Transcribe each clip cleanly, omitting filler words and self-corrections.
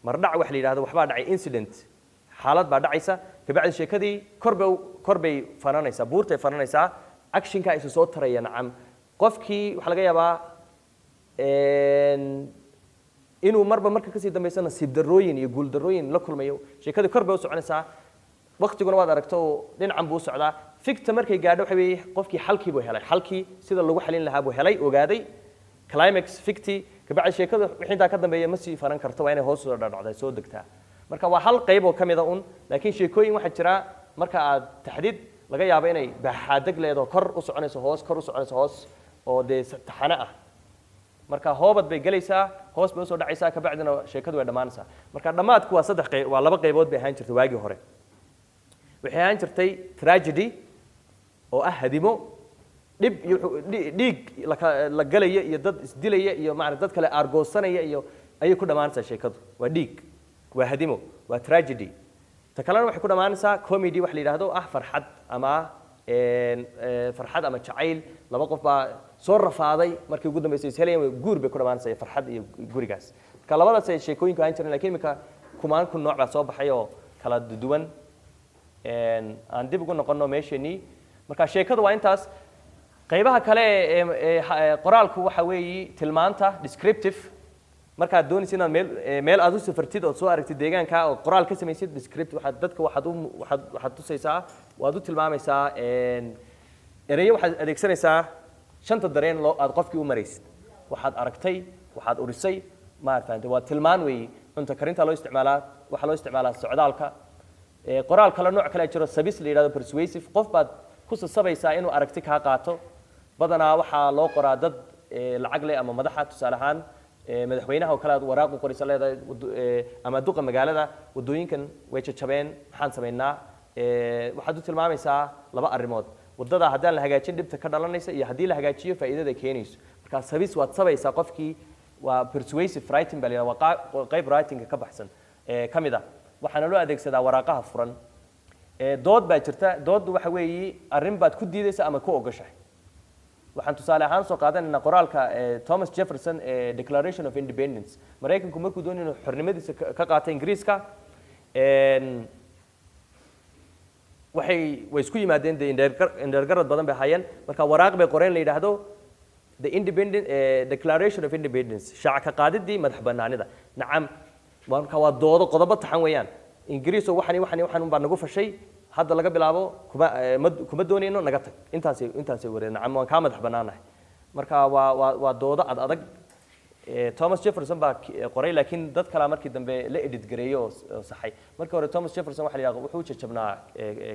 mardhac wax la yiraahdo waxbaa dhacay incident xaalad baa dhacaysa kabacdi sheekadii korbay fananaysaa buurtay fananaysaa actionka ay soo tarayaan nacam qofkii waxa laga yaabaa inuu marka kasii dambeysana nasiib darooyin iyo guul darooyin la kulmayo sheekadii korbay u soconaysaa waqtiguna waad aragto dhinacan buu socdaa fikta markay gaadho waxa weeye qofkii xalkii buu helay xalkii sida lagu xalin lahaa buu helay ogaaday climax fikti kabacdi sheekada wixii intaa ka dambeeya ma sii faran karto waa inay hoos soo dhacday soo degtaa marka waa hal qayb oo kamid ah laakiin sheekooyin waxa jira marka aad taxdiid laga yaabo inay baaxadag leedo kor u soconayso hoos oo de taxana ah marka hoobad bay galaysaa hoos bay soo dhacaysaa kabacdina sheekadu way dhamaanaysaa marka dhamaadku waa saddex qayb waa laba qaybood bay ahaan jirtay waagii hore waxay ahaan jirtay tragedy oo ah hadimo dhiig la galaya iyo dad isdilaya iyo dad kale argoosanaya iyo ayay ku dhamaanaysaa sheekadu waa dhiig waa hadimo waa tragedy ta kalena waxay ku dhamaanaysaa comedy wax la yiraahdo ah farxad ama jacayl laba qof baa soo rafaaday markii ugu dambeysay ishelayeen guur bay ku dhamaanaysaa farxad iyo gurigaas marka labadaas ay sheekooyinku aan jireen laakiin imika kumaan ku nooc baa soo baxay oo kala duwan aan dib ugu noqono meesheenii marka sheekadu waa intaas qaybaha kale ee qoraalku waxa weeye tilmaanta descriptive marka doonaysid inaad meel aad u safartid oo soo aragtid deegaanka oo qoraal ka samaysid descriptive waxaad tusaysaa waad u tilmaamaysaa ereyo waxaad adeegsanaysaa shanta dareen aad qofkii u maraysid waxaad aragtay waxaad urisay ma fahamtay waa tilmaan weeye cunto karinta loo isticmaalaa waxa loo isticmaalaa socdaalka qoraal kale nooc kale jiro sabis la yiraahdo persuasive qof baad ku sabaysaa inuu aragti ka qaato badanaa waxaa loo qoraa dad lacag leh ama madaxa tusaale ahaan madaxweynaha oo kale aad waraaq u qoraysa leedahay ama duqa magaalada wadooyinkan way jajabeen maxaan sameynaa waxaad u tilmaamaysaa laba arrimood wadada haddaan la hagaajin dhibta ka dhalanaysa iyo haddii la hagaajiyo faa'iidada keenayso marka sabis waad sabaysaa qofkii waa persuasive writing baa la yidhahdaa waa qayb writing ka baxsan ka mid ah waxaana loo adeegsadaa waraaqaha furan dood baa jirta dooddu waxa weeye arrin baad ku diidaysa ama ku ogashahay waxaan tusaale ahaan soo qaadanaynaa qoraalka Thomas Jefferson Declaration of Independence Mareykanku markuu doonay inuu xornimadiisa ka qaatay Ingiriiska way isku yimaadeen indhergarad badan bay hayeen marka waraaq bay qoreen la yiraahdo the independent Declaration of Independence shacka qaadidii madax banaanida nacam marka waa doodo qodobo taxan weeyaan ingiriiso waxaan baa nagu fashay hadda laga bilaabo kuma doonayno naga tag intaas wareen nacam waan ka madax banaanahay marka waa doodo adag Thomas Jefferson baa qoray laakiin dad kale markii dambe la edit gareeyo oo saxay markii hore Thomas Jefferson waxa la yiraahdo wuxuu jajabnaa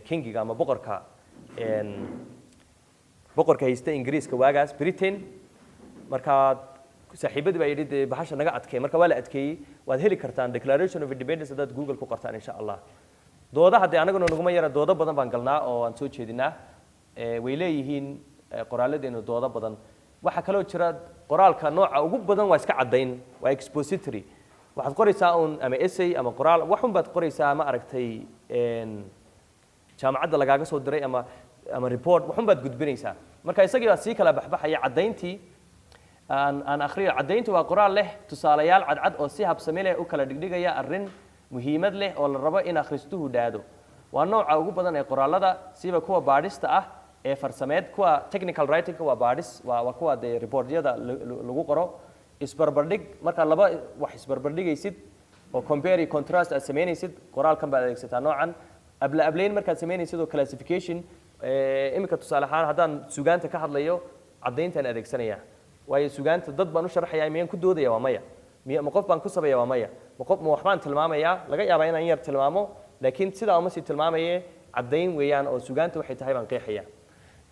kingiga ama boqorka haysta ingiriiska waagaas Britain marka saaxiibadii baa yidhi bahasha naga adkay marka waa la adkeeyay waad heli kartaan Declaration of Independence dad Google ku qortaan insha Allah dooda hadii anaguna naguma yara doodo badan baan galnaa oo aan soo jeedinaa way leeyihiin qoraaladeena doodo badan waxa kale oo jira qoraalka nooca ugu badan waa iska cadeyn waa expository waxaad qoraysaa ama essay ama qoraal waxun baad qoraysaa ma aragtay jaamacadda lagaaga soo diray ama report waxun baad gudbinaysaa marka isagii baa sii kala baxbaxaya cadeyntii aan akhriyo cadeyntu waa qoraal leh tusaalayaal cadcad oo si habsami leh u kala dhigdhigaya arrin muhiimad leh oo la rabo in akhristuhu dhaado waa nooca ugu badan ee qoraalada siba kuwa baadhista ah ee farsameed kuwa technical writing waa baadhis waa kuwa de reportyada lagu qoro isbarbardhig marka laba wax isbarbardhigaysid oo compare contrast aad sameynaysid qoraalkan baad adeegsataa noocan ablayn markaad sameynaysid oo classification imika tusaale ahaan haddaan sugaanta ka hadlayo cadeyntaan adeegsanaya waayo sugaanta dad baan u sharaxayaa miyaan ku doodaya waa maya ma qof baan ku sabeeyaa waa maya ma waxbaan tilmaamayaa laga yaabaa inaan yar tilmaamo laakiin sidaa uma sii tilmaamaye cadeyn weeyaan oo sugaanta waxay tahay baan qeexayaa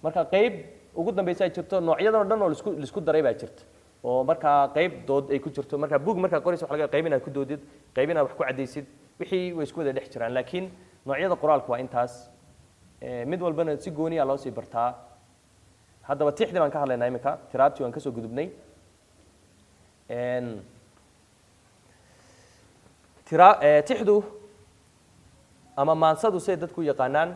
marka qayb ugu dambaysa ay jirto noocyadan dhan oo lisku daray baa jirta oo marka qayb dood ay ku jirto marka book marka qorayso wax laga qayb inaad ku doodid qayb inaad wax ku cadeysid wixii way isku wada dhex jiraan laakiin noocyada qoraalku waa intaas mid walbana si gooni ah loo sii bartaa haddaba tixdi baan ka hadlaynaa imika tiraabtii waan ka soo gudubnay tixdu ama maansadu say dadku yaqaanaan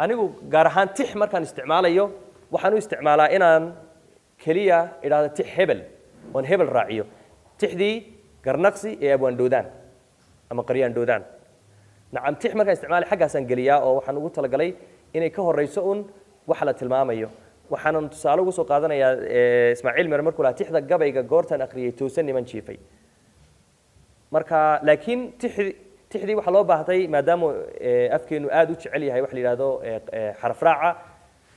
anigu gaar ahaan tix markaan isticmaalayo waxaan u isticmaalaa inaan keliya idhaahdo tix hebel oon hebel raaciyo tixdii garnaqsi ee abwaandhoodaan ama qaryaandhoodaan nacam tix markaan isticmaalay xaggaasaan geliyaa oo waxaan ugu talagalay inay ka horeyso un waxa la tilmaamayo waxaanan tusaale ugu soo qaadanayaa ismaaciil mere markuu lahaa tixda gabayga goortaan akhriyey toosan niman jiifay marka laakiin tixdii waxaa loo baahtay maadaama afkeenu aad u jecel yahay waxa la yidhahdo xaraf raaca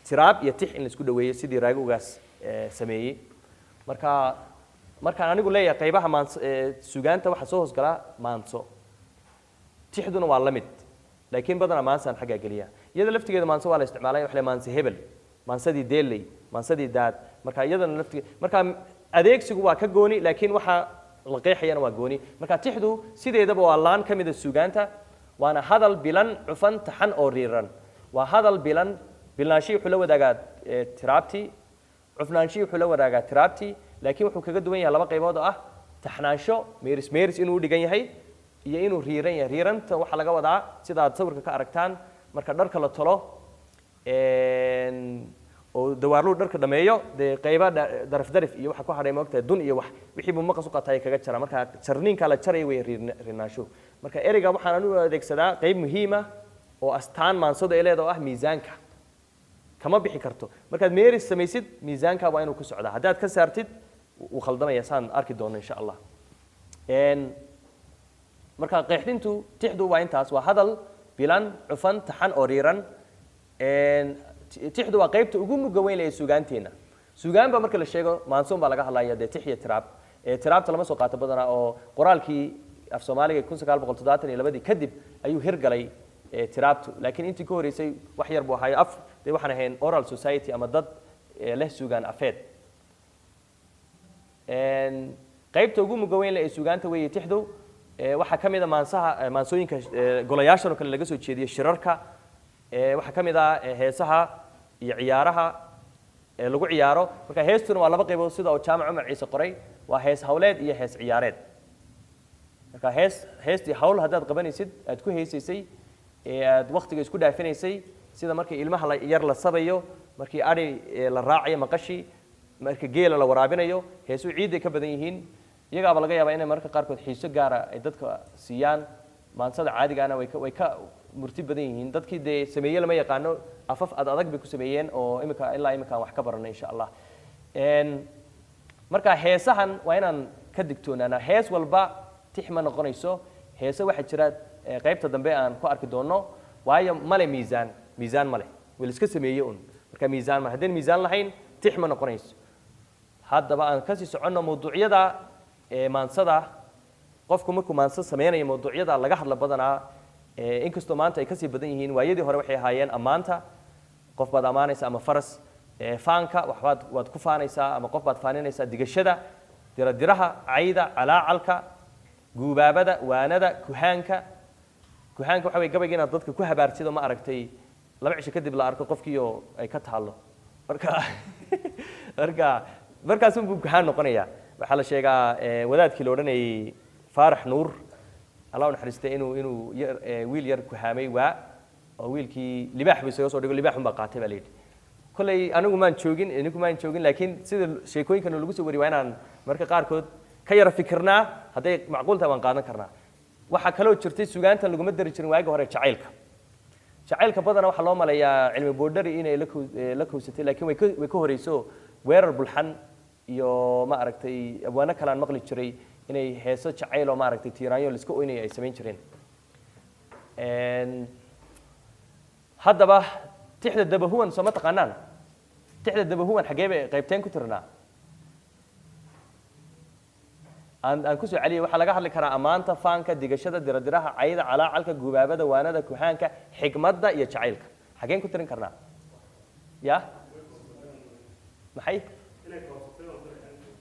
tiraab iyo tix in la isku dhaweeyo sidii raagowgaas sameeyey markaan anigu leeyahay qaybaha sugaanta waxaa soo hoosgalaa maanso tixduna waa la mid laakiin badanaa maansaan xaggaa geliya iyada laftigeeda maanso waa la isticmaalay waxa la maanse hebel maansadii deeley maansadii daad marka iyadana laftigeeda marka adeegsigu waa ka gooni laakiin waxa la qeexayana waa gooni marka tixdu sideedaba waa laan ka mid ah sugaanta waana hadal bilan cufan taxan oo riiran waa hadal bilnaanshihi wuxuu la wadaagaa tiraabtii cufnaanshihi wuxuu la wadaagaa tiraabtii laakiin wuxuu kaga duwan yahay laba qaybood oo ah taxnaansho meeris inuu u dhigan yahay iyo inuu riiran yahay riiranta waxaa laga wadaa sida aad sawirka ka aragtaan marka dharka la tolo oo dawaarluu dharka dhameeyo dee qayba daraf iyo waxa ku hadhay moogtahay dun iyo wax wixii buu maqas u qatay kaga jara marka jarniinka la jaray way riirnaansho marka ereyga waxaan anu adeegsadaa qayb muhiim ah oo astaan maansada ay leedahay oo ah miisaanka kama bixi karto markaad meeris samaysid miisaanka waa inuu ku socdaa haddaad ka saartid wuu khaldamaya saan arki doono insha allah marka qeexdintu tixdu waa intaas waa hadal bilan cufan taxan oo riiran tixdu waa qaybta ugu mugga weyn ee sugaanteena sugaan ba marka la sheego maansoon baa laga hadlaya dee tix iyo tiraab tiraabta lama soo qaato badanaa oo qoraalkii af soomaaliga 1972 kadib ayuu hirgalay tiraabtu laakiin intii ka horeysay wax yar buu ahayo af dee waxaan ahayn oral society ama dad leh sugaan afeed qaybta ugu mugga weyn ee sugaanta weeye tixdu waxaa ka mid ah maansooyinka golayaashan oo kale laga soo jeediyo shirarka waxaa ka mid ah heesaha iyo ciyaaraha lagu ciyaaro marka heestuna waa laba qaybood sida oo jaamac Umar Ciise qoray waa hees hawleed iyo hees ciyaareed marka heestii hawl haddaad qabanaysid aad ku heesaysay aad waqtiga isku dhaafinaysay sida markii ilmaha yar la sabayo markii ari la raacayo maqashi markii geela la waraabinayo heesu ciiday ka badan yihiin iyagaaba laga yaabaa inay marka qaarkood xiiso gaara ay dadka siiyaan maansada caadigaana way ka murti badan yihiin dadkii dee sameeye lama yaqaano afaf adag bay ku sameeyeen oo ilaa imika wax ka baranay insha allah marka heesahan waa inaan ka digtoonaana hees walba tix ma noqonayso heese waxaa jira qaybta dambe aan ku arki doono waayo male miisaan male wala iska sameeye un marka miisaan ma haddeen miisaan lahayn tix ma noqonayso haddaba aan kasii soconno mawduucyada maansada qofku markuu maanso sameynayo mawduucyada laga hadla badanaa inkastoo maanta ay kasii badan yihiin waayadii hore waxay ahaayeen ammaanta qof baad ammaanaysa ama faras faanka waad ku faanaysaa ama qof baad faaninaysaa digashada diradiraha cayda calaacalka guubaabada waanada kuhaanka waxa way gabayga inaad dadka ku habaartido ma aragtay laba cisho kadib la arko qofkiioo ay ka taalo markaas unbuu kuhaan noqonayaa waxaa la sheegaa wadaadkii la odhanayay faarax nuur allah u naxariistay inuu wiil yar kuhaamay waa oo wiilkii libaax buu isaga soo dhigo libaax unbaa qaatay baa la yidhi kolley anigu maan joogin laakiin sida sheekooyinkan lagu soo wariy waa inaan marka qaarkood ka yara fikirnaa hadday macquul tahay waan qaadan karnaa waxaa kaloo jirtay sugaantan laguma dari jirin waagi hore jacaylka badana waxaa loo maleeyaa cilmi boodhari inay la kowsatay laakiin way ka horeyso weerar bulxan iyo ma aragtay abwaano kalaan maqli jiray inay heeso jacayl oo ma aragtay tiiraanyo liska oynaya ay samayn jireen haddaba tixda dabahuwan soo ma taqaanaan tixda dabahuwan xaggee bay qaybteen ku tirnaa aan kusoo celiyay waxaa laga hadli karaa ammaanta faanka digashada diradiraha cayda calaacalka gubaabada waanada kuhaanka xikmadda iyo jacaylka xaggeen ku tirin karnaa ya maxay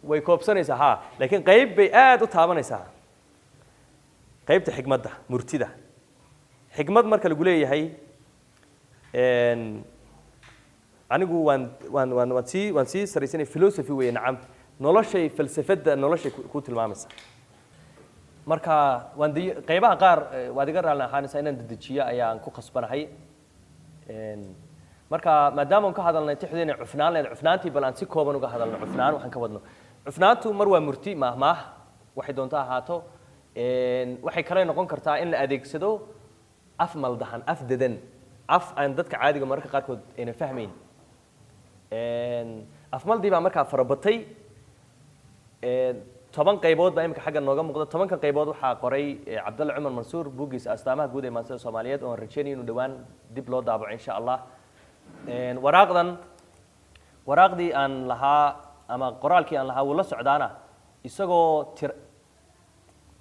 way koobsanaysaa ha laakiin qayb bay aad u taabanaysaa qaybta xikmadda murtida xikmad marka lagu leeyahay anigu waan sii saraysanay philosophy weeye nacam noloshay falsafada noloshay ku tilmaamaysa marka qaybaha qaar waad iga raalli ahaanaysaa inaan dedejiyo ayaan ku khasbanahay marka maadaama aan ka hadalnay tixdiina cufnaan leedahay cufnaantii bal aan si kooban uga hadalno cufnaan waxaan ka wadno cufnaantu mar waa murti maahmaah waxay doontaa ahaato waxay kale noqon kartaa in la adeegsado af maldahan af dadan af aan dadka caadiga mararka qaarkood ayna fahmayn af maldii baa markaa farabatay 10 qaybood baa imika xagga nooga muuqda 10 qaybood waxaa qoray Cabdalla Cumar Mansuur buugiisa astaamaha guud ee maansada Soomaaliyeed oo rajaynay inuu dhawaan dib loo daabaco insha Allah waraaqdii aan lahaa ama qoraalkii aan lahaa wuu la socdaana isagoo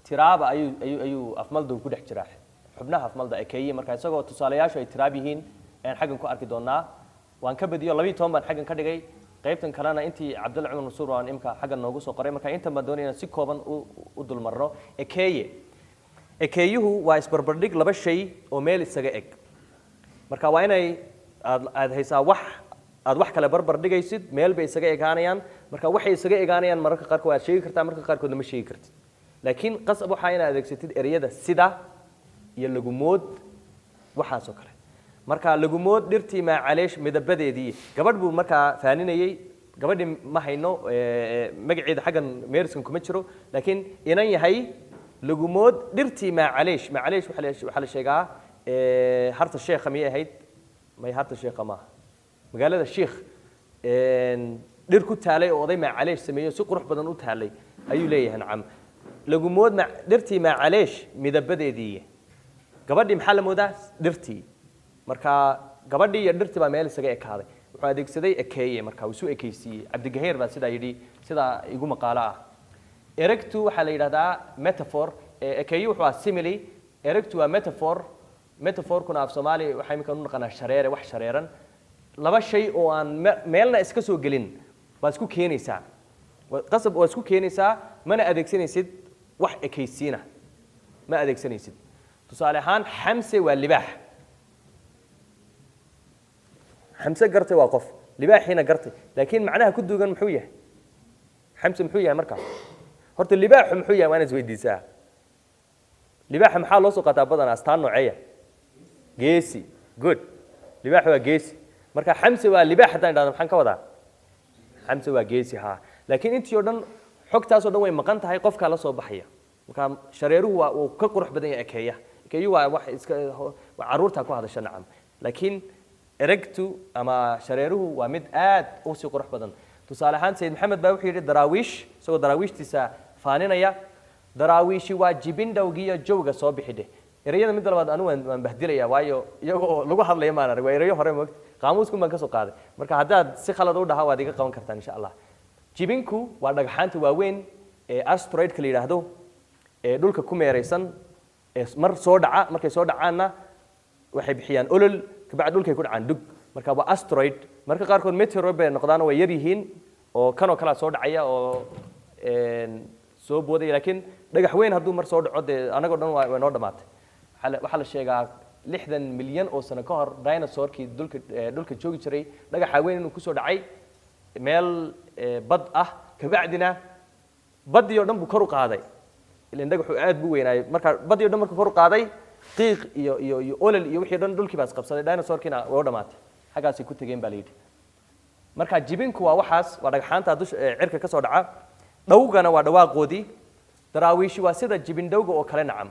tiraaba ayuu afmaldu ku dhex jiraa xubnaha afmalda ee keeyay marka isagoo tusaalayaashu ay tiraab yihiin aan xaggan ku arki doonaa waan ka badiyo 12 baan xaggan ka dhigay qaybtan kalena intii Cabdalla Cumar Mansuur waan imka xaggan noogu soo qoray marka inta ma doonayna si kooban u dulmarno ekeeyuhu waa isbarbardhig laba shay oo meel isaga eg marka waa inay aad haysaa wax kale barbar dhigaysid meel bay isaga egaanayaan marka waxay isaga egaanayaan mararka qaarkood aad sheegi kartaa mararka qaarkoodna ma sheegi kartid laakiin qasab waxa inaad adeegsatid ereyada sida iyo lagumood waxaas oo kale marka lagumood dhirtii maacaleesh midabadeedii gabadh buu markaa faaninayay gabadhii ma hayno magaceeda xaggan meeriskan kuma jiro laakiin inan yahay lagumood dhirtii maacaleesh waxa la sheegaa harta sheekha miyay ahayd may harta sheekha maaha magaalada sheekh dhir ku taalay oo oday maacaleesh sameeyo si qurux badan u taalay ayuu leeyahay nacam lagumood dhirtii maacaleesh midabadeedii gabadhii maxaa la moodaa dhirtii marka gabadhii iyo dhirtii baa meel isaga ekaaday wuxuu adeegsaday ekeeye marka uu soo ekeysiiyey Cabdigaheer baa sidaa yidhi sidaa igu maqaalo ah eregtu waxaa la yidhahdaa metaphor ekeeye wuxuu ahaa simile eregtu waa metaphorkuna af Soomaali waxay imika u naqanaa shareere wax shareeran laba shay oo aan meelna iska soo gelin waa isku keenaysaa qasab waa isku keenaysaa mana adeegsanaysid wax ekeysiina ma adeegsanaysid tusaale ahaan xamse waa libaax xamse gartay waa qof libaaxiina gartay laakiin macnaha ku duugan muxuu yahay xamse muxuu yahay markaa horta libaaxu muxuu yahay waan isweydiisaa libaaxa maxaa loo soo qaataa badan astaan nooceeya geesi good libaaxu waa geesi marka xamse waa libaax haddaan idhahdo maxaan ka wadaa xamse waa geesi haa laakiin intii oo dhan xogtaas oo dhan way maqan tahay qofkaa la soo baxaya marka shareeruhu waa uu ka qurux badan yahay ekeeyu waa wax iska caruurta ku hadasha nacam laakiin eragtu ama shareeruhu waa mid aad u sii qurux badan tusaale ahaan sayid maxamed baa wuxuu yidhi daraawiish isagoo daraawiishtiisa faaninaya daraawiishi waa jibindhowgiiyo jawga soo bixidhe ereyada mid labaad anu waan bahdilaya waayo iyagoo lagu hadlaya maan arag waa ereyo hore moogta qaamuusku baan ka soo qaaday marka haddaad si khalad u dhaha waad iga qaban kartaan insha allah jibinku waa dhagxaanta waaweyn ee asteroidka la yidhaahdo ee dhulka ku meeraysan ee mar soo dhaca markay soo dhacaanna waxay bixiyaan olol kabacdi dhulkay ku dhacaan dug marka waa asteroid marka qaarkood meteoroid bay noqdaan way yar yihiin oo kanoo kala soo dhacaya oo soo boodaya laakiin dhagax weyn hadduu mar soo dhaco dee anagoo dhan waa noo dhamaatay waxaa la sheegaa 60 milyan oo sano ka hor dinosaurkii dhulka joogi jiray dhagaxa weyn inuu kusoo dhacay meel bad ah kabacdina badii oo dhan buu kor u qaaday ilaan dhagaxu aad buu weynaayay marka badii oo dhan markuu kor u qaaday qiiq iyo olol iyo wixii dhan dhulkii baas qabsaday dinosaurkiina waa u dhamaatay xagaasay ku tageen baa la yidhi marka jibinku waa waxaas waa dhagxaanta cirka ka soo dhaca dhawgana waa dhawaaqoodii daraawiishi waa sida jibindhowga oo kale nacam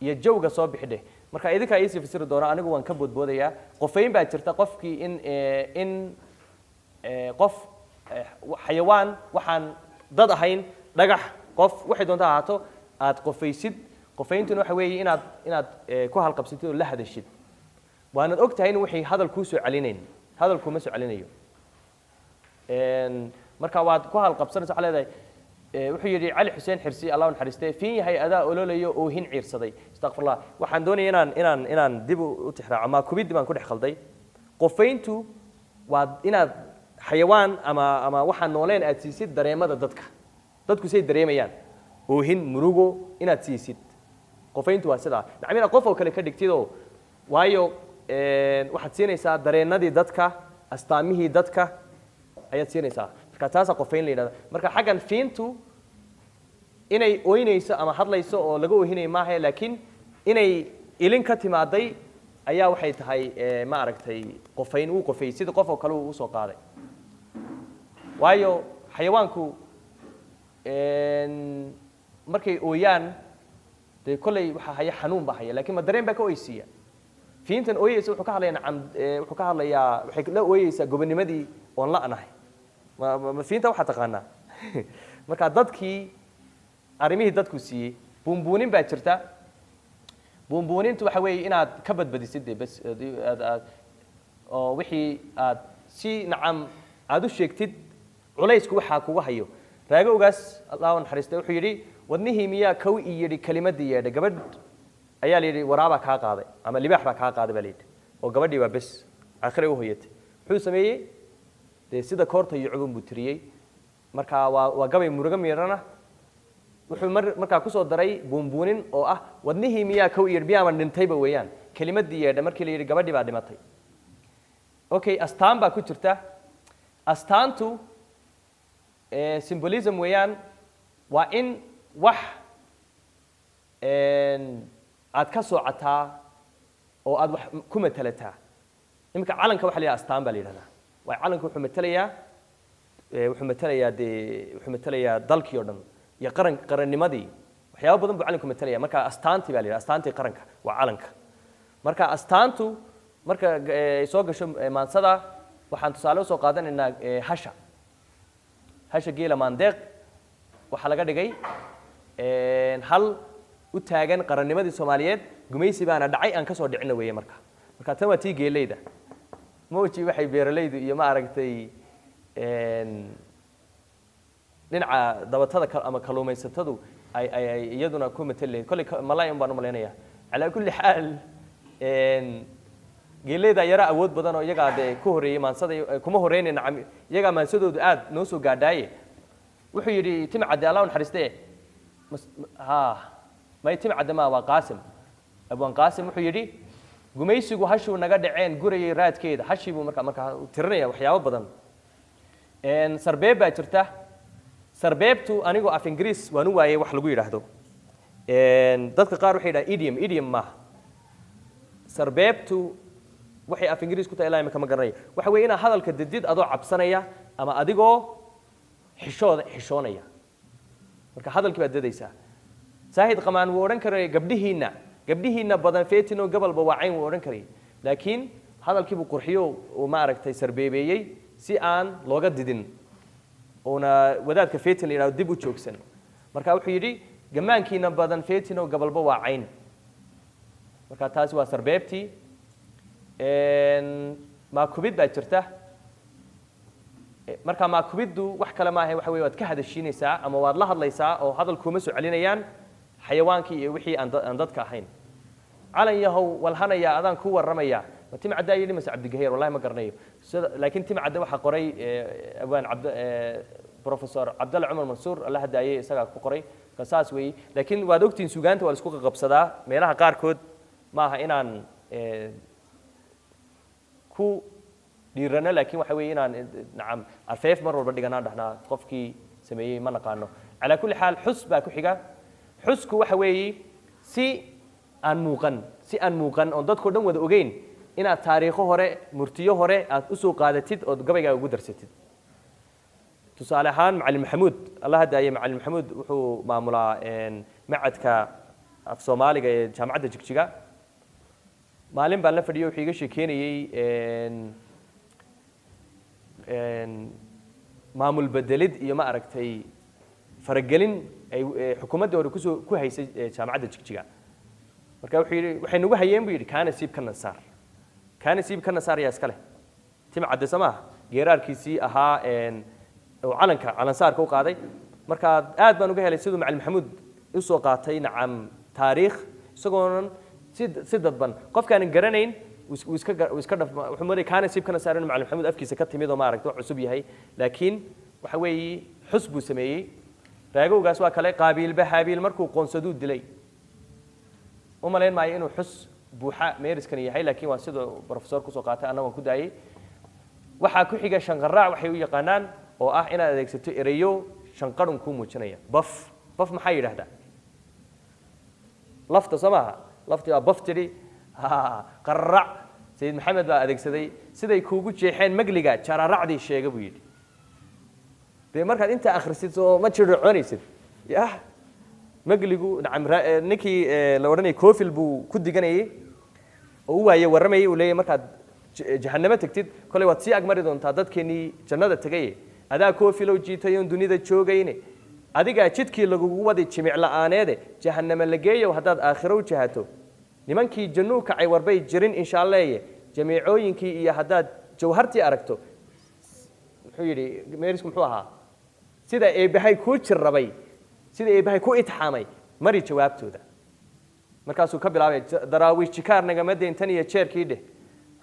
iyo jawga soo bixidhe marka idinka ay sifisir doona anigu waan ka boodboodaya qofayn baa jirta qofkii in qof xayawaan waxaan dad ahayn dhagax qof waxay doontaa ahaato aad qofaysid qofayntuna waxa weeye inaad ku halqabsatid oo la hadashid waanad og tahay in wixii hadal kuu soo celinayn hadal kuma soo celinayo marka waad ku halqabsanaysaa waxaa leedahay wuxuu yidhi cali xuseen xirsi allah u naxariistay fiin yahay adaa ololayo oo hin ciirsaday astaqfirullah waxaan doonaya inaan dib u tixraaco ama kubiddi baan ku dhex khalday qofayntu waa inaad xayawaan ama waxaan nooleen aad siisid dareemada dadku say dareemayaan oohin murugo inaad siisid qofayntu waa sidaa nacam inaad qof oo kale ka dhigtidoo waayo waxaad siinaysaa dareenadii dadka astaamihii dadka ayaad siinaysaa marka taasaa qofayn la yidhahda marka xaggan fiintu inay ooynayso ama hadlayso oo laga oohinay maaha laakiin inay ilin ka timaaday ayaa waxay tahay ma aragtay qofayn uu qofay sida qof oo kale uu soo qaaday waayo xayawaanku markay ooyaan de kolley waxa haya xanuun baa haya laakiin ma dareen baa ka oysiya fiintan ooyeysa wuxuu ka hadlayaa waxay la ooyeysaa gobonimadii oon la'nahay ma fiinta waxaa taqaanaa marka dadkii arrimihii dadku siiyey buunbuunin baa jirta buunbuunintu waxa weeye inaad ka badbadisid dee bas oo wixii aad si nacam aad u sheegtid culaysku waxaa kuga hayo raagowgaas allah naxariistay wuxuu yidhi wadnihii miyaa kow ii yidhi kelimadii yeedhay gabadh ayaa la yidhi waraabaa kaa qaaday ama libaax baa kaa qaaday baa la yidhi oo gabadhii waa bes aakhire u hoyatay muxuu sameeyey dee sida koorta iyo cubun buu tiriyey marka waa gabay murugo miirana wuxuu markaa kusoo daray buunbuunin oo ah wadnihii miyaa kow ii yidhi miyaaban dhintayba weeyaan kelimadii yeedhay markii la yidhi gabadhii baa dhimatay okay astaan baa ku jirta astaantu symbolism weeyaan waa in wax aad ka soocataa oo aad wax ku matalataa iminka calanka waxa la yidhaha astaan baa la yidhahdaa waayo calanka wuxuu matalayaa dalkii oo dhan iyo qarannimadii waxyaabo badan buu calanku matalaya marka astaantii baa la yidhaha astaantii qaranka waa calanka marka astaantu marka soo gasho maansada waxaan tusaale usoo qaadanaynaa hasha geela maandeeq waxaa laga dhigay hal u taagan qarannimadii Soomaaliyeed gumaysi baana dhacay aan ka soo dhicina weeye marka tan waa tii geeleyda mooji waxay beeralaydu iyo ma aragtay dhinaca dabatada ama kaluumaysatadu ay iyaduna ku mataleen kulli malaayim baan u maleynayaa ala kulli xaal geeleyda yara awood badan oo iyaga de ku horeeyay maansada kuma horeeyeen iyaga maansadoodu aad noo soo gaadhaaye wuxuu yidhi timcadde allah naxariistee may timcadde ma waa qaasim abwaan qaasim wuxuu yidhi gumaysigu hashuu naga dhaceen gurayay raadkeeda hashii buu markaa tirinaya waxyaabo badan sarbeeb baa jirta sarbeebtu anigoo af ingiriis waan u waayey wax lagu yidhaahdo dadka qaar waxay yidhahaan idiom maaha sarbeebtu waxay af ingiriis ku tahay ilaa imika ma garanaya waxa weeye inaad hadalka didid adoo cabsanaya ama adigoo xishoonaya marka hadalkii baad dadaysaa saahid qamaan wuu odhan karay gabdhihiinna badan feetino gabalba waacayn wuu odhan karay laakiin hadalkii buu qurxiyo uu ma aragtay sarbeebeeyey si aan looga didin oona wadaadka feetin la yidhahdo dib u joogsan marka wuxuu yidhi gamaankiina badan feetino gabalba waacayn marka taasi waa sarbeebtii maakubid baa jirta marka maakubiddu wax kale maaha waxa weeye waad ka hadashiinaysaa ama waad la hadlaysaa oo hadal kuma soo celinayaan xayawaankii iyo wixii aan dadka ahayn calan yahow walhanaya adaan ku warramaya ma timcadda yidhi mase cabdigaheer wallahi ma garanayo laakiin timcadda waxaa qoray abwaan professor cabdalle cumar mansuur alla hadaayey isagaa ku qoray ka saas weeye laakiin waad ogtihiin sugaanta waa la isku qabsadaa meelaha qaarkood maaha inaan ku dhiirano laakiin waxa weeye inaan nacam afeef mar walba dhiganaan dhahnaa qofkii sameeyey ma naqaano calaa kulli xaal xus baa ku xiga xusku waxa weeye si aan muuqan oon dadkao dhan wada ogeyn inaad taariikho hore murtiyo hore aad u soo qaadatid ood gabaygaa ugu darsatid tusaale ahaan macalin maxamuud alla hadaaye macalin maxamuud wuxuu maamulaa macadka af soomaaliga ee jaamacadda jigjiga maalin baan la fadhiyo wuxuu iga sheekeynayey maamul bedelid iyo ma aragtay faragelin ay xukuumadda hore ku haysay jaamacadda jigjiga marka wuxuu yidhi waxay nagu hayeen buu yidhi kaana siib ka nasaar yaa iska leh timcadde samaaha geeraarkiisii ahaa oo calansaarka u qaaday marka aad baan uga helay siduu macalin maxamuud usoo qaatay nacam taariikh isagoonan si dadban qofkaanan garanayn wuxuu maray kaana siib ka nasaar inuu macalin maxamuud afkiisa ka timid oo maaragta wax cusub yahay laakiin waxa weeye xus buu sameeyey raagowgaas waa kale qaabiilba haabiil markuu qoonsaduu dilay u malayn maayo inuu xus buuxa meeriskan yahay laakiin waa sidoo professor kusoo qaatay anna waan ku daayey waxaa ku xiga shanqaraac waxay u yaqaanaan oo ah inaad adeegsato ereyo shanqarhun kuu muujinaya baf maxaa yidhahdaa lafta soo maaha laftii waa baf tidhi qarrac sayid maxamed baa adeegsaday siday kuugu jeexeen magliga jararacdii sheega buu yidhi dee markaad intaa akhrisid oo ma jircoonaysid yah magligu nacam ninkii la odhanayay coofil buu ku diganayay oo u waaye warramayay uu leeyahay markaad jahannamo tagtid kolay waad sii agmari doontaa dadkeenii jannada tagaye adaa koofilow jiitay oon dunida joogayne adigaa jidkii lagugu wadi jimic la'aaneede jahannamo la geeyow haddaad aakhiro u jahato nimankii jannuu kacay warbay jirin insha alleeye jamiicooyinkii iyo haddaad jawhartii aragto muxuu yidhi meerisku muxuu ahaa sida eebbahay kuu jirrabay sida eebbahay ku itixaamay mari jawaabtooda markaasuu ka bilaabay daraawiish jikaar nagama dayn tan iyo jeerkii dheh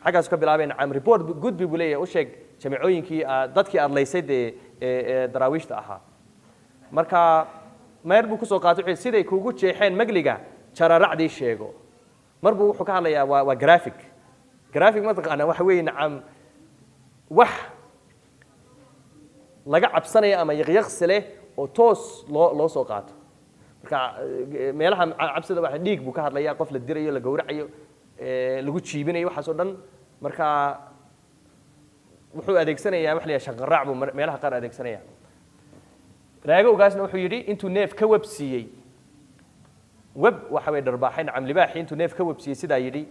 xaggaasuu ka bilaabay nacam report gudbi buu leeyahay u sheeg jamiicooyinkii dadkii aad laysay dee daraawiishta ahaa marka meer buu kusoo qaatay wuxuu siday kuugu jeexeen magliga jararacdii sheego mar buu wuxuu ka hadlayaa waa graphic ma taqaanaa waxa weeye nacam wax laga cabsanaya ama yaqyaqsi leh oo toos loo soo qaato marka meelaha cabsida waxa dhiig buu ka hadlayaa qof la dirayo la gowracayo lagu jiibinayo waxaas oo dhan marka wuxuu adeegsanayaa wax la yidhaha shanqaraac buu meelaha qaar adeegsanaya raago ogaasna wuxuu yidhi intuu neef ka websiiyey web waxa way dharbaaxay nacam libaaxi intuu neef ka websiiyey sidaa yidhi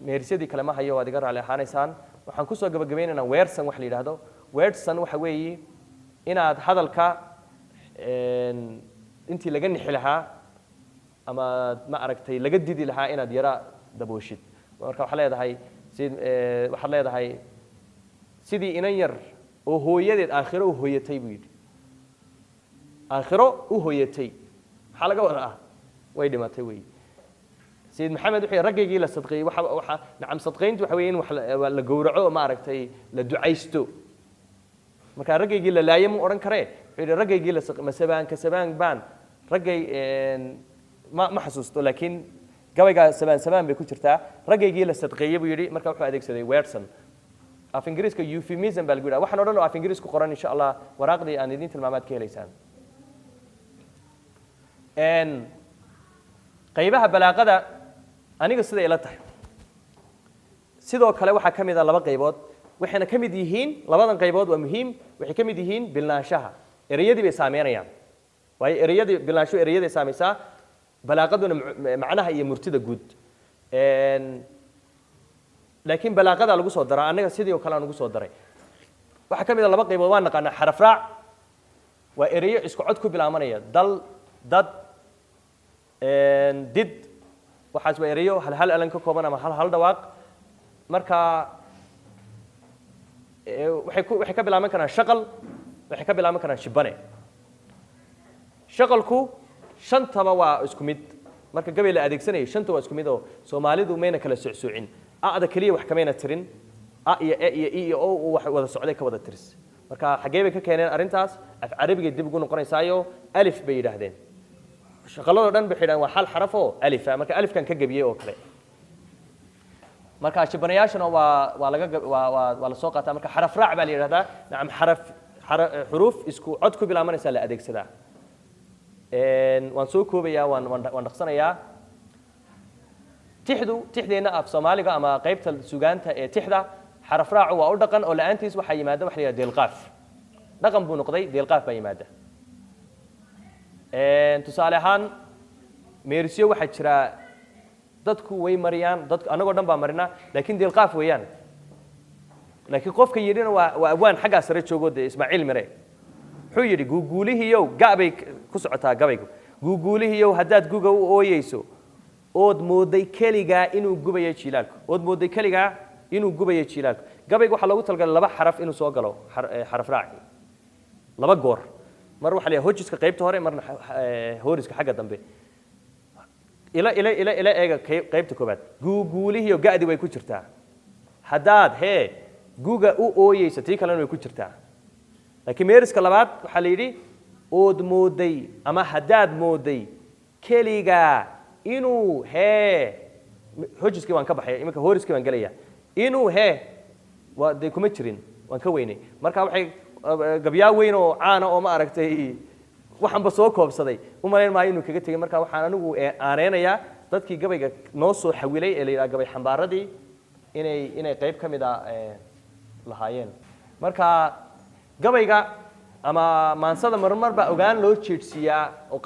mehersyadii kale ma hayo waad iga raali ahaanaysaan waxaan kusoo gabagabaynaynaa weersan wax la yidhaahdo weersan waxa weeye inaad hadalka intii laga nixi lahaa ama ma aragtay laga didi lahaa inaad yara dabooshid marka waxaad leedahay sidii inan yar oo hooyadeed aakhiro u hooyatay buu yidhi aakhiro u hooyatay maxaa laga wadaa way dhimatay wey sayid maxamed wuxuu raggaygii la sadqeeyey waxa nacam sadqayntu waxa weeye in wax la gowraco ma aragtay la ducaysto marka raggaygii la laayay mu odhan karee wuxuu yidhi raggaygii sabaan baan raggay ma xasuusto laakiin gabaygaa sabaan bay ku jirtaa raggaygii la sadqeeyey buu yidhi marka wuxuu adeegsaday weerson af ingiriiska euphemism baa lagu yidhaha waxaan o dhan oo af ingiriis ku qoran insha allah waraaqdii aan idiin tilmaamaad ka helaysaan qaybaha balaaqada aniga siday ila tahay sidoo kale waxaa ka mid a laba qaybood waxayna ka mid yihiin labadan qaybood waa muhiim waxay ka mid yihiin bilnaanshaha ereyadii bay saameynayaan waayo ereyadii bilnaansho ereyaday saamaysaa balaaqaduna macnaha iyo murtida guud laakiin balaaqada lagu soo daraa annaga sidii oo kale aan ugu soo daray waxaa ka mid a laba qaybood waan naqaanaa xarafraac waa ereyo isku cod ku bilaabanaya dal dad did waxaas waa ereyo hal alan ka kooban ama hal dhawaaq marka waxay ka bilaaban karaan shaqal waxay ka bilaaban karaan shibane shaqalku shantaba waa isku mid marka gabay la adeegsanayo shanta waa isku mid oo soomaalidu mayna kala socsoocin ada kaliya wax kamayna tirin a iyo e iyo i iyo o wax wada socday ka wada tiris marka xagee bay ka keeneen arrintaas af carabiga dib ugu noqonaysaayo alif bay yidhaahdeen shaqaladoo dhan bay yidhahdeen waa hal xaraf oo alifa marka alifkan ka gebiyey oo kale marka shibanayaashana waa la soo qaataa marka xaraf raac baa la yidhahdaa nacam xuruuf isku cod ku bilaabanaysaa la adeegsadaa waan soo koobayaa waan dhaqsanayaa tixdeenna af soomaaliga ama qaybta sugaanta ee tixda xaraf raacu waa u dhaqan oo la'aantiis waxaa yimaada waxa la yidhahda deelqaaf dhaqan buu noqday deelqaaf baa yimaada tusaale ahaan meerisyo waxaa jira dadku way mariyaan dadku anagoo dhan baa marina laakiin deelqaaf weeyaan laakiin qofka yidhina waa awaan xaggaa sare joogo dee ismaaciil mire wuxuu yidhi guuguulihiyow gabay ku socotaa gabaygu guuguulihiyow haddaad guga u ooyeyso ood mooday keligaa inuu gubayo jiilaalku ood mooday keligaa inuu gubayo jiilaalku gabayga waxaa loogu talagalay laba xaraf inuu soo galo xaraf raaci laba goor mar waxa la yidhaha hojiska qaybta hore marna hooriska xagga dambe ila eega qaybta koobaad guuguulihiyo ga'di way ku jirtaa haddaad guga u ooyeyso tii kalena way ku jirtaa laakiin meeriska labaad waxaa la yidhi ood mooday ama haddaad mooday keligaa inuu hojiskii waan ka baxaya iminka hooriskii baan gelaya inuu waa dee kuma jirin waan ka weynay marka waxay gabyaa weyn oo caana oo ma aragtay waxaanba soo koobsaday u malayn maayo inuu kaga tegey marka waxaan anigu aaneynayaa dadkii gabayga noo soo xawilay ee la yidhaha gabay xambaaradii inay qayb ka mid a lahaayeen marka gabayga ama maansada marmar baa ogaan loo jeedsiiyaa oo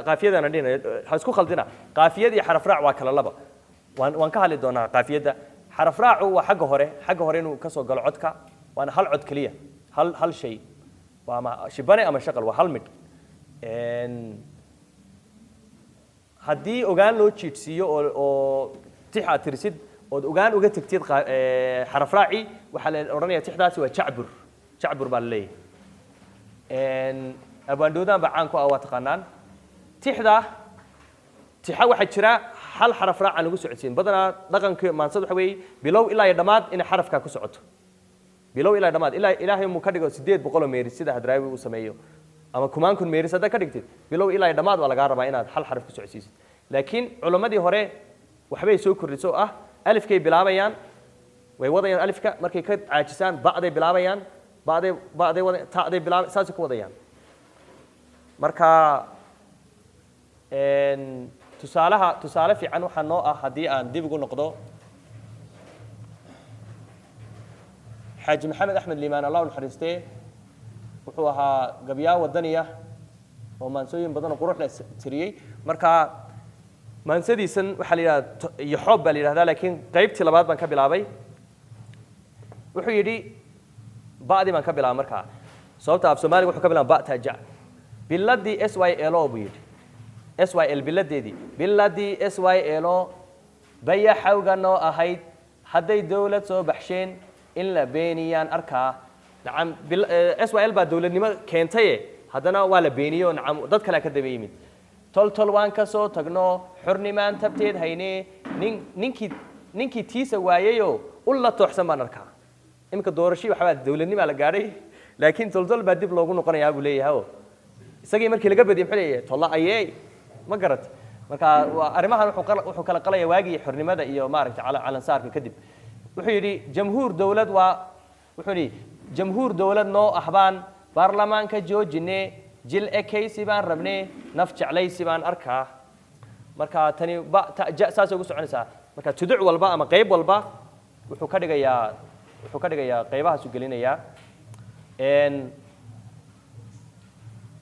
qaafiyadana dhinayo ha isku khaldina qaafiyad iyo xaraf raac waa kala laba waan ka hadli doonaa qaafiyadda xaraf raacu waa xagga hore inuu ka soo galo codka waana hal cod keliya hal shay waa ama shibane ama shaqal waa hal midh haddii ogaan loo jeedsiiyo oo tix aad tirisid ood ogaan uga tegtid xaraf raaci waxaa la odhanaya tixdaasi waa jacbur baa la leeyahay abwaandhoodaan baa caan ku ah waa taqaanaan tixa waxaa jira hal xaraf raac aan lagu socodsiin badanaa dhaqanka maansada waxa weeye bilow ilaa iyo dhammaad inay xarafkaa ku socoto bilow ilaa dhammaad ilaahay muu ka dhigo 800 meeris sida hadraawi uu sameeyo ama kumaankun meeris haddaad ka dhigtid bilow ilaa iyo dhammaad waa lagaa rabaa inaad hal xaraf ku socodsiisid laakiin culammadii hore waxbay soo kordhiso ah alifkay bilaabayaan way wadayaan alifka markay ka caajisaan ba'day bilaabayaan ba'day wadayaan ta'day bilaabayaan saasay ku wadayaan marka tusaale fiican waxaa noo ah haddii aan dib ugu noqdo xaaji maxamed axmed liimaan allah u naxariistee wuxuu ahaa gabyaa wadaniya oo maansooyin badan oo qurux leh tiriyey marka maansadiisan waxaa la yidhahdaa iyo xoob baa la yidhahdaa laakiin qaybtii labaad baan ka bilaabay wuxuu yidhi ba'dii baan ka bilaabay markaa sababta af soomaaliga wuxuu ka bilaabay ba ta ja biladii syl buu yidhi syl biladeedii biladii syl bayaxawga noo ahayd hadday dawlad soo baxsheen in la beeniyaan arkaa nacam syl baa dawladnimo keentaye haddana waa la beeniyo nacam dad kalea ka daba yimid toltol waan ka soo tagno xornimaan tabteed haynee ninkii tiisa waayayoo ulla tooxsan baan arkaa iminka doorashii waxbaa dawladnimaa la gaadhay laakiin toltol baa dib loogu noqonayaa buu leeyahay isagii markii laga badiyay muxuu leeyahay tolla ayee ma garat marka arrimahan wuxuu kala qalaya waagii xornimada iyo maaragtay calansaarka kadib wuxuu yidhi jamhuur dawlad noo ahbaan baarlamaanka joojine jil ekaysi baan rabne naf jeclaysi baan arkaa marka tani saasay ugu soconaysaa marka tuduc walba ama qayb walba wuxuu ka dhigayaa qaybahaasu gelinayaa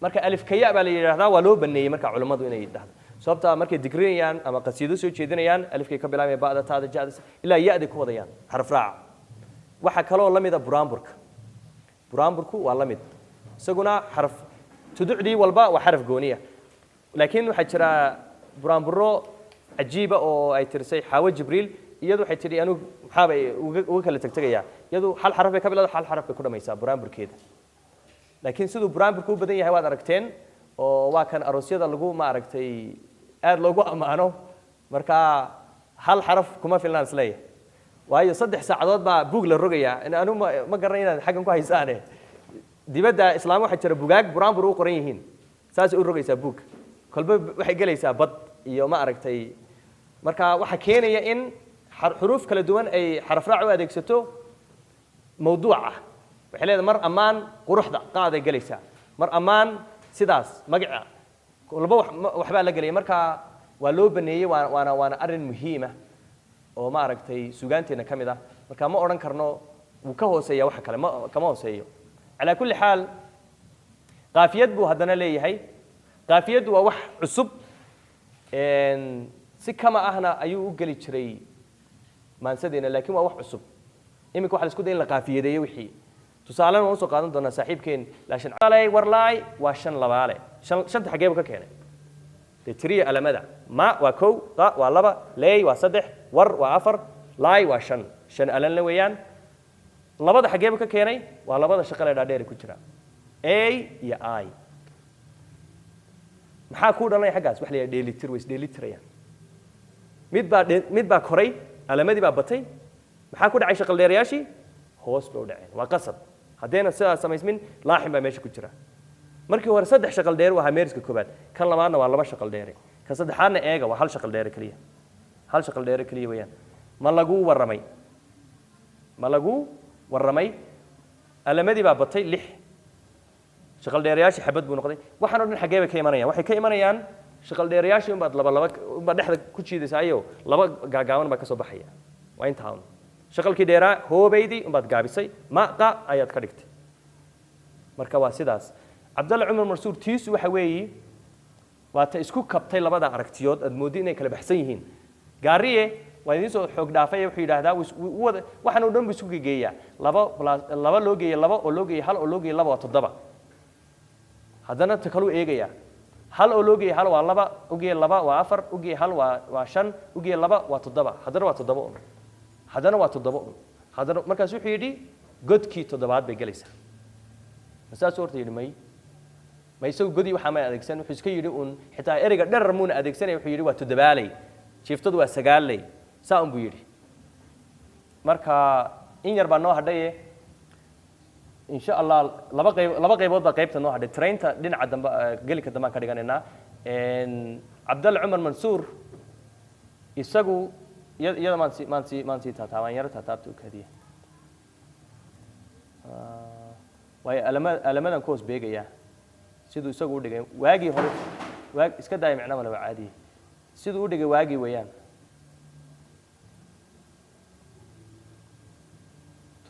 marka alifkaya baa la yidhaahdaa waa loo baneeyey marka culammadu inay dhahdo sababta markay digrinayaan ama qasiido soo jeedinayaan alifkay ka bilaabaya ba'da taada ja'da ilaa ya'day ku wadayaan xaraf raaca waxaa kaloo la mida buraanburku waa la mid isaguna xaraf tuducdii walba waa xaraf gooniya laakiin waxaa jira buraanburo cajiiba oo ay tirisay xaawo jibriil iyadu waxay tidhi anigu maxaabay uga kala tegtegayaa iyadu hal xaraf bay ka bilowda hal xaraf bay ku dhamaysaa buraanburkeeda laakiin siduu buraanburku u badan yahay waad aragteen oo waa kan aroosyada lagu maaragtay aad loogu ammaano marka hal xaraf kuma filnaan isleeyahay waayo 3 saacadood baa buug la rogayaa anu ma garanay inaad xaggan ku haysaane dibadda islaam waxaa jira bugaag buraanbur u qoran yihiin saasay u rogaysaa buug kolba waxay gelaysaa bad iyo ma aragtay marka waxaa keenaya in xuruuf kala duwan ay xaraf raac u adeegsato mawduuc ah waxay leedahay mar ammaan quruxda qaaday gelaysaa mar ammaan sidaas magaca kolba waxbaa la gelaya marka waa loo baneeyey waana arrin muhiima oo ma aragtay sugaanteena ka mid ah marka ma odhan karno wuu ka hooseeya waxa kale kama hooseeyo calaa kulli xaal qaafiyad buu haddana leeyahay qaafiyaddu waa wax cusub si kama ahna ayuu u geli jiray maansadeena laakiin waa wax cusub iminka waxa la isku day in la qaafiyadeeyo wixii tusaalena waan usoo qaadan doonaa saaxiibkeen laashin calay warlaay waa 5 labaale shanta xageeba ka keenay dee tiriya alamada ma waa 1 qa waa 2 leey waa 3 war waa 4 laay waa 5 alanla weeyaan labada xageeba ka keenay waa labada shaqale dhaadheer ku jira a iyo i maxaa ku dhalanay xaggaas wax la yiraahdo dheelitir way isdheelitirayaan mid baa koray alamadii baa batay maxaa ku dhacay shaqal dheerayaashii hoos bay u dhaceen waa qasab haddayna sidaas samaysmin laaxin baa meesha ku jira markii hore 3 shaqal dheer waa meeriska koobaad kan labaadna waa 2 shaqal dheere kan saddexaadna eega waa 1 shaqal dheere kaliya 1 shaqal dheere kaliya weeyaan ma lagu warramay alamadii baa batay 6 shaqal dheerayaashii xabad buu noqday waxaan oo dhan xageeba ka imanayaan waxay ka imanayaan shaqal dheerayaashii unbaad unbaad dhexda ku jiidaysaayo laba gaagaaban baa ka soo baxaya waa intaa un shaqalkii dheeraa hoobaydii unbaad gaabisay maqa ayaad ka dhigtay marka waa sidaas cabdalle cumar mansuur tiisu waxa weeye waa ta isku kabtay labada aragtiyood aad mooddi inay kala baxsan yihiin gaariye waa idiin soo xoog dhaafay wuxuu yidhaahdaa waxaan oo dhan buu isku geeyaa laba loo geeya laba oo loo geeya hal oo loo geeya laba waa 7 haddana ta kaluu eegayaa hal oo loo geeya hal waa 2 u geeya 2 waa 4 u geeya hal waa 5 u geeya 2 waa 7 haddana waa 7 haddana waa 7 haddana markaas wuxuu yidhi godkii 7aad bay gelaysaa masaas horta yidhi ma isagu godii waxaa may adeegsan wuxuu iska yidhi uun xitaa ereyga dherer muuna adeegsanaya wuxuu yidhi waa 7 jiiftadu waa 9 saa un buu yidhi marka in yar baa noo hadhaye insha allah laba qaybood baa qaybta noo hadhay trainta dhinaca dambe gelika dambe aan ka dhiganaynaa cabdalle cumar mansuur isagu iyada maan sii taataabaan yaro taataabta u kaadiya waayo alamadan ku hoos beegayaa siduu isagu u dhigay waagii hore iska daaya micno male waa caadiye siduu u dhigay waagii weeyaan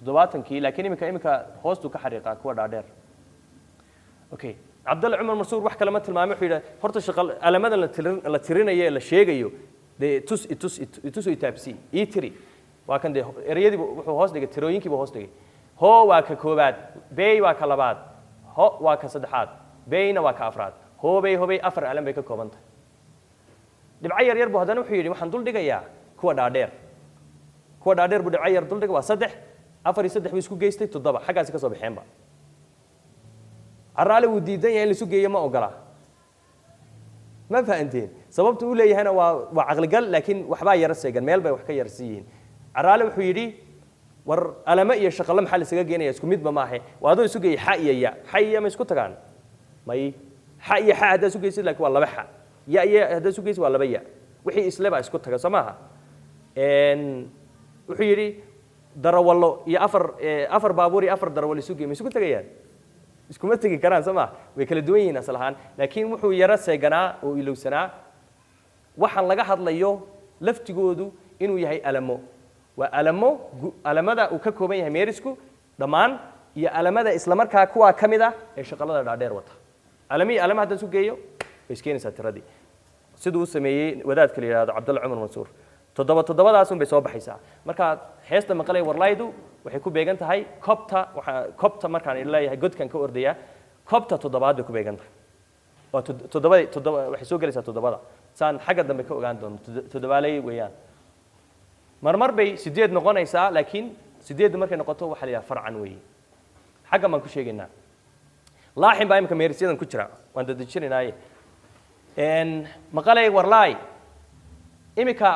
70kii laakiin imika hoostuu ka xariiqaa kuwa dhaadheer okay cabdalle cumar mansuur wax kale ma tilmaamay wuxuu yidhi horta shaqal alamadan la tirinayo ee la sheegayo dee itus itaabsi ii tiri waa kan dee ereyadii wuxuu hoos dhigay tirooyinkiiba hoos dhigay hoo waa ka koobaad bey waa ka labaad ho waa ka saddexaad beyna waa ka afraad hoobey 4 alam bay ka kooban tahay dhibco yar yar buu haddana wuxuu yidhi waxaan dul dhigayaa kuwa dhaadheer buu dhibco yar dul dhigay waa 3 4 iyo 3 buu isku geystay 7 xaggaasi ka soo baxeenba caraale wuu diidan yahay in la isu geeyo ma ogola ma fahanteen sababta uu leeyahayna waa caqligal laakiin waxbaa yara seegan meel bay wax ka yar siiyiin caraale wuxuu yidhi war alama iyo shaqalo maxaa la isaga geenaya isku midba maahe waa adoo isu geeyay xa iyo ya xa iyo ma isku tagaan may xa iyo xa haddaa isu geysid laakiin waa 2 xa ya iyo haddaa isu geysid waa 2 ya wixii isle baa isku taga soo maaha wuxuu yidhi darawallo iyo afar baabuur iyo 4 darawal isu geeyay ma isku tagayaan iskuma tegi karaan soo maaha way kala duwan yihiin asal ahaan laakiin wuxuu yara seeganaa oo ilowsanaa waxaan laga hadlayo laftigoodu inuu yahay alamo waa alamada uu ka kooban yahay meerisku dhammaan iyo alamada isla markaa kuwa ka mid ah ee shaqalada dhaadheer wata alama haddaan isu geeyo way iskeenaysaa tiradii siduu u sameeyey wadaadka la yidhahdo cabdalle cumar mansuur 7 bay soo baxaysaa marka heesta maqalay warlaydu waxay ku beegan tahay cobta markaan leeyahay godkan ka ordaya cobta 7aad bay ku beegan tahay waa 7 waxay soo gelaysaa 7 saan xagga dambe ka ogaan doono 7 weeyaan marmar bay 8 noqonaysaa laakiin 8 markay noqoto waxa la yiraahdaa farcan weey xagga man ku sheegaynaa laaxin baa imka meerisyadan ku jira waan dadajinaynaay maqalay warlay imika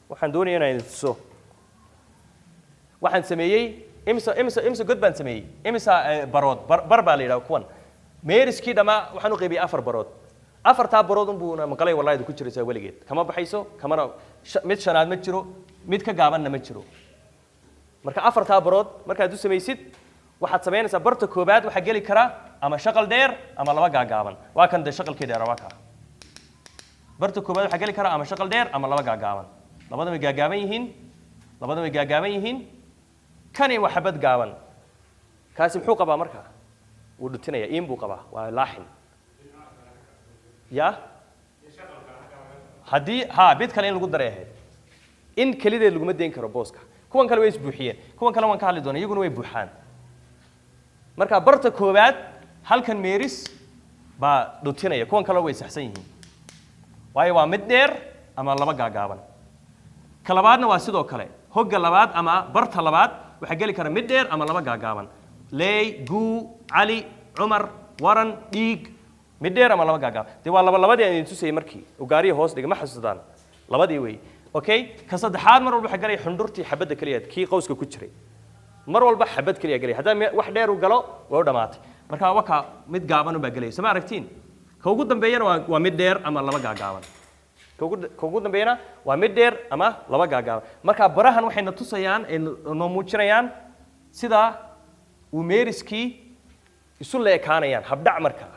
waxaan doonayaa inaan tuso waxaan sameeyey imsa god baan sameeyey imsa barood bar baa la yidhaha kuwan meeriskii dhammaa waxaan u qaybiyey 4 barood 4taa barood unbuuna maqalay warlayda ku jiraysaa weligeed kama baxayso kamana mid shanaad ma jiro mid ka gaabanna ma jiro marka 4taa barood markaad u samaysid waxaad samaynaysaa barta koobaad waxaa geli kara ama shaqal dheer ama 2 gaagaaban waa kan de shaqalkii dheer waa ka barta koobaad waxaa geli kara ama shaqal dheer ama 2 gaagaaban labada way gaagaaban yihiin kani waa xabad gaaban kaasi muxuu qabaa marka wuu dhutinaya in buu qabaa waa laaxin ya haddii bid kale in lagu daray ahayd in kelideed laguma dayn karo booska kuwan kale way isbuuxiyeen kuwan kale waan ka hadli doonaa iyaguna way buuxaan marka barta koobaad halkan meeris baa dhutinaya kuwan kale way saxsan yihiin waayo waa mid dheer ama 2 gaagaaban ka labaadna waa sidoo kale hogga labaad ama barta labaad waxaa geli kara mid dheer ama 2 gaagaaban leey guu cali cumar waran dhiig mid dheer ama 2 gaagaaban dee waa labadii aan idin tusayay markii uu gaariga hoos dhigay ma xasuustaan labadii wey okay ka saddexaad mar walba waxa galay xundurtii xabadda kaliya kii qowska ku jiray mar walba xabad kaliya galay haddii wax dheer uu galo waa u dhamaatay marka waka mid gaaban u baa galay sama aragtiin ka ugu dambeeyana waa mid dheer ama 2 gaagaaban ka ugu dambeeyana waa mid dheer ama 2 gaagaaban marka barahan waxayna tusayaan noo muujinayaan sida uu meeriskii isu la ekaanayaan habdhac markaa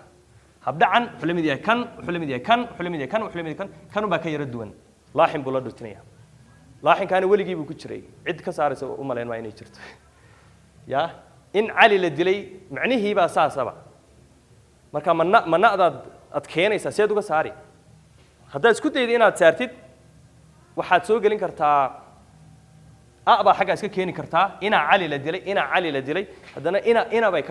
habdhacan wuxuu la mid yahay kan wuxuu la mid yahay kan wuxuu la mid yahay kan wuxuu la mid yahay kan baa ka yara duwan laaxin buu la dhutinaya laaxinkaana weligii buu ku jiray cid ka saaraysa u malayn waa inay jirto ya in cali la dilay macnihii baa saasaba marka mana'daad ad keenaysaa seed uga saari haddaad isku dayda inaad saartid waxaad soo gelin kartaa baa xaggaa iska keeni kartaa inaa cali la dilay haddana ina bay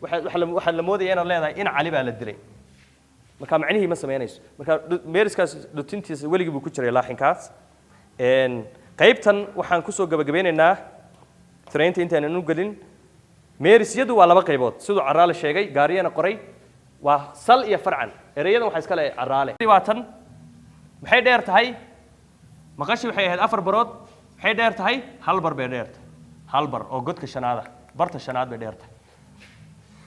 waxaa la moodaya inaad leedahay ina cali baa la dilay marka macnihii ma samaynayso marka meeriskaas dhutintiisa weligii buu ku jiray laaxinkaas qaybtan waxaan kusoo gabagabeynaynaa trainta intaanan u gelin meerisyadu waa laba qaybood siduu caraale sheegay gaariyana qoray waa sal iyo farcan erayadan waxaa iska leeyahay caraale waatan maxay dheer tahay maqashii waxay ahayd 4 barood maxay dheer tahay 1 bar bay dheer tahay 1 bar oo godka shanaada barta shanaad bay dheer tahay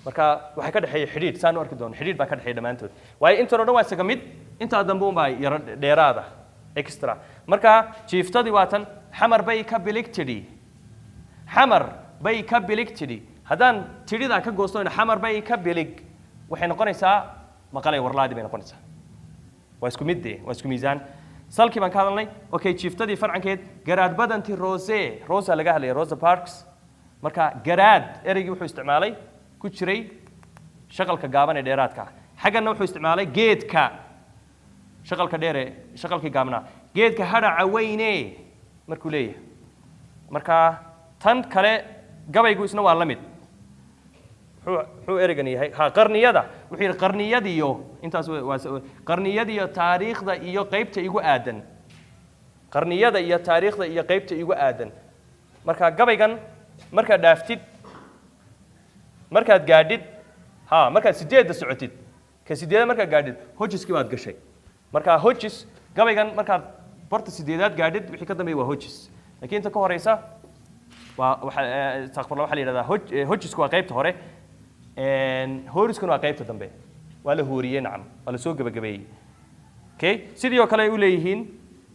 marka waxay ka dhaxeeyay xidhiidh saan u arki doono xidhiidh baa ka dhaxeeya dhammaantood waayo intan oo dhan waa isaga mid intaa dambe un baa yaro dheeraada extra marka jiiftadii waatan xamar bay ka biligtidhi xamar bay ka biligtidhi haddaan tidhidaa ka goostoyna xamar bay ka bilig waxay noqonaysaa maqalay warlaadi bay noqonaysaa waa isku mid dee waa isku miisaan salkii baan ka hadalnay okay jiiftadii farcankeed garaad badantii rosa laga hadlaya rosa parks marka garaad ereygii wuxuu isticmaalay ku jiray shaqalka gaaban ee dheeraadka ah xaggana wuxuu isticmaalay geedka shaqalka dheere shaqalkii gaabnaa geedka hadhaca weyne markuu leeyahay marka tan kale gabaygu isna waa la mid muxuu ereygan yahay qarniyada wuxuu yidhi qarniyadiyo intaas qarniyadiyo taariikhda iyo qaybta igu aadan qarniyada iyo taariikhda iyo qaybta igu aadan marka gabaygan markaad dhaaftid markaad gaadhid markaad 8 socotid ka 8 markaad gaadhid hojiskii baad gashay marka hojis gabaygan markaad barta 8aad gaadhid wixii ka dambeeya waa hojis laakiin inta ka horeysa waa waxa la yidhahdaa hojisku waa qaybta hore horiskuna waa qaybta dambe waa la hooriyey nacam waa la soo gabagabeeyey okay sidii oo kale ay u leeyihiin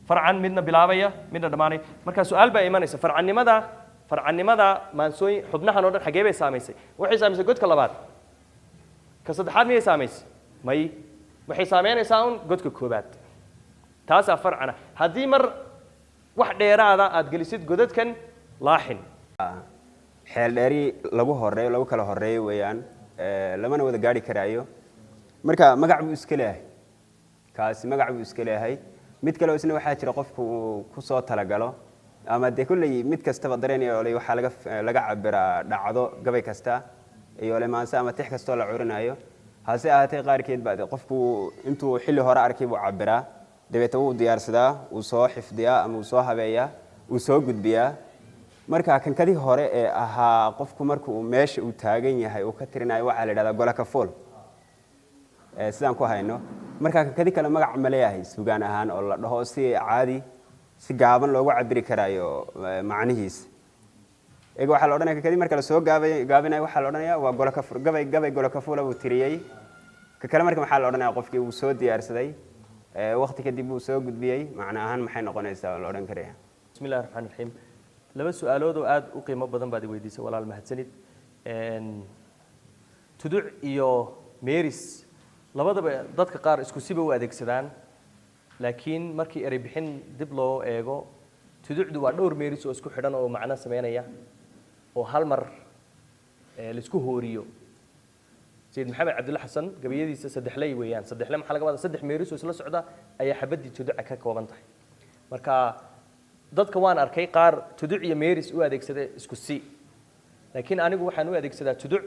farcan midna bilaabaya midna dhammaanay marka su'aal baa imanaysa farcannimada maansooyin xubnahan oo dhan xagee bay saamaysay waxay saamaysay godka labaad ka saddexaad miyay saamaysay may waxay saameynaysaa un godka koobaad taasaa farcana haddii mar wax dheeraada aad gelisid godadkan laaxin xeel dheeri lagu kala horeeyo weeyaan lamana wada gaari karaayo marka magac buu iska leeyahay kaasi magac buu iska leeyahay mid kale isna waxaa jira qofku ku soo talagalo ama de kullay mid kastaba dareenayo waxa laga cabiraa dhacdo gabay kasta iyo maanse ama tix kastoo la curinayo hase ahaatee qaarkeed baa qofku intuu xilli hore arkay buu cabiraa dabeetana wuu diyaarsadaa wuu soo xifdiyaa ama wuu soo habeeyaa wuu soo gudbiyaa marka kan kadii hore ee ahaa qofku markuu meesha uu taagan yahay uu ka tirinayo waxa la yiraahdaa gola ka fool sidaan ku hayno marka kan kadii kale magac ma leeyahay suugaan ahaan oo la dhaho si caadi si gaaban loogu cabiri karaayo macnihiisa eego waxa la odhanayaa kadii marka la soo gaabinayo waxa la odhanayaa waa gola ka fool gabay gola ka fool uu tiriyay ka kale marka waxa la odhanayaa qofkii uu soo diyaarsaday waqti kadib uu soo gudbiyay macna ahaan maxay noqonaysaa la odhan karayaa bismillaahir rahmaanir rahiim laba su'aalood oo aad u qiimo badan baad weydiisay walaal mahadsanid tuduc iyo meeris labadaba dadka qaar isku siba u adeegsadaan laakiin markii erey bixin dib loo eego tuducdu waa dhowr meeris oo isku xidhan oo macno sameynaya oo hal mar la isku hooriyo sayid maxamed cabdulla xasan gabayadiisa saddexley weeyaan saddexle maxaa laga wadaa saddex meeris oo isla socda ayaa xabadii tuduca ka kooban tahay marka dadka waan arkay qaar tuduc iyo meeris u adeegsada isku si laakiin anigu waxaan u adeegsadaa tuduc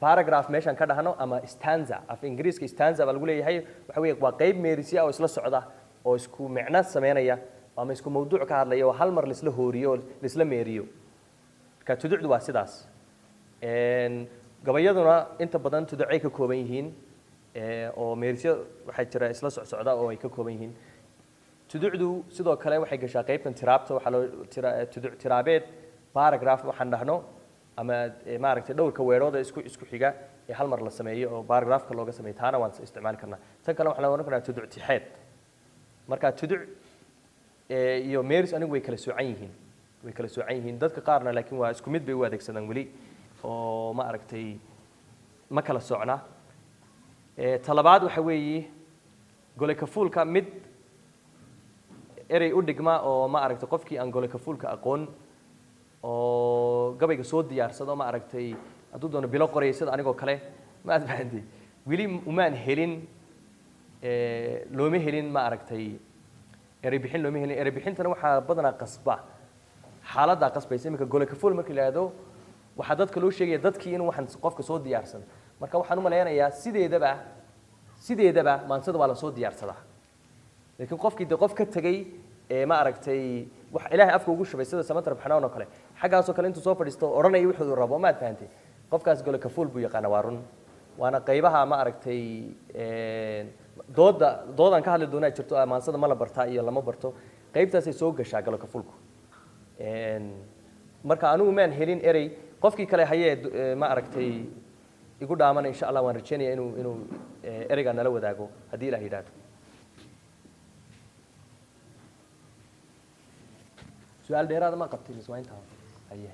paragraph meeshan ka dhahno ama stanza af ingiriiska stanza baa lagu leeyahay waxa weeye waa qayb meerisya oo isla socda oo isku macno sameynaya ama isku mawduuc ka hadlaya oo hal mar la isla hooriyo la isla meeriyo marka tuducdu waa sidaas gabayaduna inta badan tuducay ka kooban yihiin oo meerisya waxaa jira isla socda oo ay ka kooban yihiin tuducdu sidoo kale waxay gashaa qaybtan tiraabta waxa loo tuduc tiraabeed paragraph waxaan dhahno ama maaragtay dhowrka weerood isku xiga ee hal mar la sameeyo oo paragraphka looga sameeyo taana waan isticmaali karnaa tan kale waxaan oran karnaa tuduc tixeed marka tuduc iyo meeris anigu way kala soocan yihiin dadka qaarna laakiin waa isku mid bay u adeegsadaan weli oo maaragtay ma kala socna talabaad waxa weeye gole kafuulka mid erey u dhigma oo ma aragtay qofkii aan gole kafuulka aqoon oo gabayga soo diyaarsado ma aragtay hadduu doono bilo qoraya sida anigoo kale ma aad fahanti weli umaan helin looma helin ma aragtay erey bixin looma helin erey bixintana waxaa badanaa qasba xaaladdaa qasbaysa iminka gole kafuul markii la yidhaahdo waxaa dadka loo sheegaya dadkii inuu waxaan qofka soo diyaarsan marka waxaan u malaynayaa sideedaba maansada waa la soo diyaarsadaa laakiin qofkii de qof ka tegey ma aragtay wax ilaahay afka ugu shubay sida samatar baxnaan oo kale xaggaasoo kale intuu soo fadhiisto odhanaya wuxuu rabo ma aad fahantay qofkaas gole kafuul buu yaqaana waa run waana qaybaha ma aragtay doodaan ka hadli doonaa jirto maansada ma la bartaa iyo lama barto qaybtaasay soo gashaa gole kafuulku marka anigu maan helin erey qofkii kale hayee ma aragtay igu dhaamana insha allah waan rajeynaya inuu ereygaa nala wadaago haddii ilaah yidhaahdo su-aal dheeraada ma qabtay mise waa intaa haye